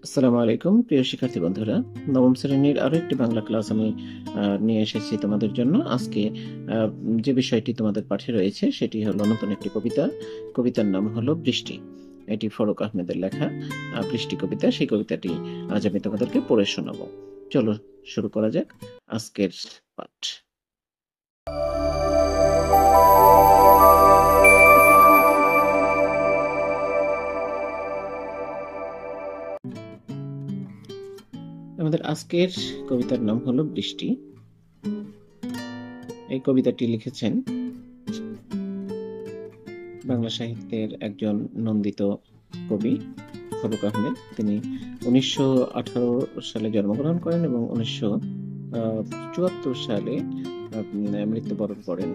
আসসালামু আলাইকুম প্রিয় শিক্ষার্থী বন্ধুরা, নবম শ্রেণীর আরো একটি বাংলা ক্লাস আমি নিয়ে এসেছি তোমাদের জন্য। আজকে যে বিষয়টি তোমাদের পাঠে রয়েছে সেটি হলো নতুন একটি কবিতা। কবিতার নাম হলো বৃষ্টি। এটি ফরুক আহমেদের লেখা বৃষ্টি কবিতা। সেই কবিতাটি আজ আমি তোমাদেরকে পড়ে শোনাবো। চলো শুরু করা যাক আজকের পাঠ। আমাদের আজকের কবিতার নাম হলো বৃষ্টি। এই কবিতাটি লিখেছেন বাংলা সাহিত্যের একজন নন্দিত কবি ফরুক আহমেদ। তিনি 1918 সালে জন্মগ্রহণ করেন এবং 1974 সালে মৃত্যুবরণ করেন।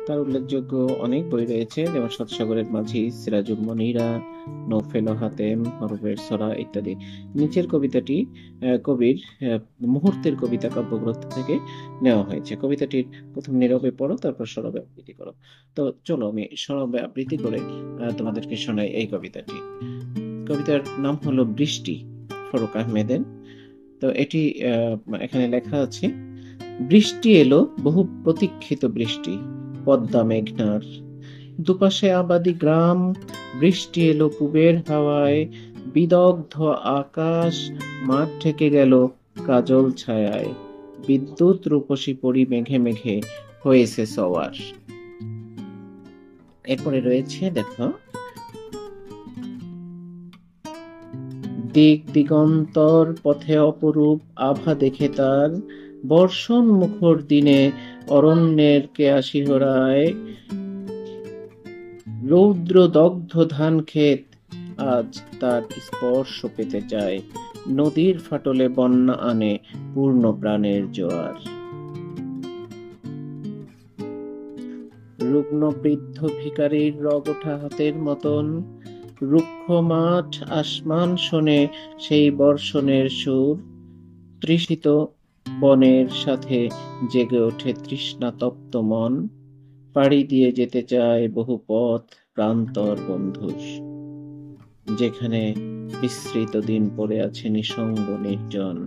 তার উল্লেখযোগ্য অনেক বই রয়েছে, যেমন সৎসাগরের মাঝি, সিরাজুল মনিরা, নৌফেল হাতেম, হরফের ছড়া ইত্যাদি। নিচের কবিতাটি কবির মুহূর্তের কবিতা কাব্যগ্রন্থ থেকে নেওয়া হয়েছে। কবিতাটির প্রথম নীরবে পড়ো, তারপর সরবে আবৃত্তি করো। তো চলো আমি সরবে আবৃত্তি করে তোমাদেরকে শোনাই এই কবিতাটি। কবিতার নাম হলো বৃষ্টি, ফরুক আহমেদের। তো এটি এখানে লেখা আছে, বৃষ্টি এলো, বহু প্রতীক্ষিত বৃষ্টি, পদ্মা মেঘনার দুপাশে আবাদি গ্রাম। বৃষ্টি এলো পূবের হাওয়ায়, বিদগ্ধ আকাশ মাঠ ঢেকে গেল কাজল ছায়ায়। বিদ্যুৎ রূপসী পরি মেঘে মেঘে হয়েছে সওয়ার। এরপরে রয়েছে দেখো, দিক দিগন্তর পথে অপরূপ আভা দেখে তার, বর্ষণ মুখর দিনে অরণ্যের কেয়া শিহরায়। রৌদ্র দগ্ধ ধান ক্ষেত আজ তার স্পর্শ পেতে চায়, নদীর ফাটলে বন্যা আনে পূর্ণ প্রাণের জোয়ার। রুগ্ন বৃদ্ধ ভিখারির রগ ওঠা হাতের মতন, রুক্ষ মাঠ আসমান শোনে সেই বর্ষণের সুর। তৃষিত বনের সাথে জেগে ওঠে তৃষ্ণা তপ্ত মন, পাড়ি দিয়ে যেতে চায় বহু পথ প্রান্তর বন্ধুর। যেখানে বিস্মৃত দিন পড়ে আছে নিঃসঙ্গ নির্জন,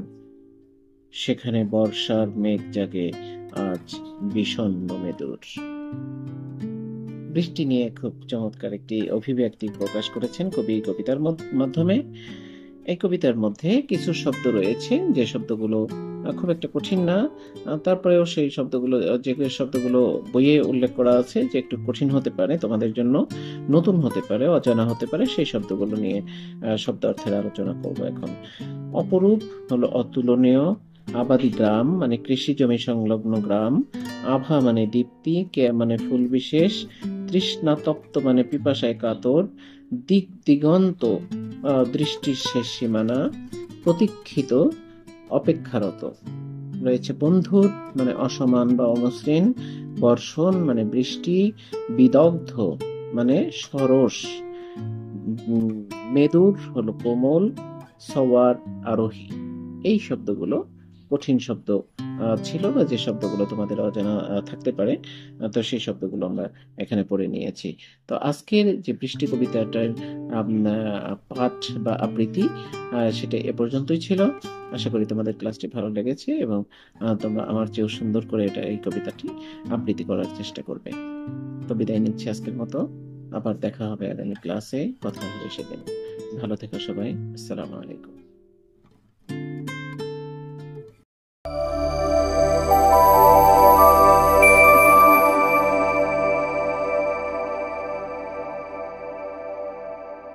সেখানে বর্ষার মেঘ জাগে আজ বিষণ্ণ মেদুর। বৃষ্টি নিয়ে খুব চমৎকার একটি অভিব্যক্তি প্রকাশ করেছেন কবি কবিতার মাধ্যমে। এই কবিতার মধ্যে কিছু শব্দ রয়েছে যে শব্দগুলো খুব একটা কঠিন না, তারপরেও সেই শব্দগুলো, যে শব্দগুলো বইয়ে উল্লেখ করা আছে যে একটু কঠিন হতে পারে তোমাদের জন্য, নতুন হতে পারে, অজানা হতে পারে, সেই শব্দগুলো নিয়ে শব্দ অর্থের আলোচনা করব এখন। অপরূপ হলো অতুলনীয়, আবাদি গ্রাম মানে কৃষি জমি সংলগ্ন গ্রাম, আভা মানে দীপ্তি, কে মানে ফুল বিশেষ, তৃষ্ণাতপ্ত মানে পিপাসায় কাতর, দিক দিগন্ত দৃষ্টির শেষ সীমানা, প্রতীক্ষিত অপেক্ষারত। রয়েছে বন্ধুর মানে অসমান বা অমসৃণ, বর্ষণ মানে বৃষ্টি, বিদগ্ধ মানে সরস, মেদুর হলো কোমল, সওয়ার আরোহী। এই শব্দগুলো কঠিন শব্দ ছিল, বা যে শব্দগুলো তোমাদের অজানা থাকতে পারে, তো সেই শব্দগুলো আমরা এখানে পড়ে নিয়েছি। তো আজকের যে বৃষ্টি কবিতাটার পাঠ বা আবৃত্তি সেটা এ পর্যন্তই ছিল। আশা করি তোমাদের ক্লাসটি ভালো লেগেছে এবং তোমরা আমার চেয়েও সুন্দর করে এই কবিতাটি আবৃত্তি করার চেষ্টা করবে। তো বিদায় নিচ্ছি আজকের মতো। আবার দেখা হবে আগামী ক্লাসে, কথা হবে সেদিন। ভালো থেকো সবাই। আসসালামু আলাইকুম।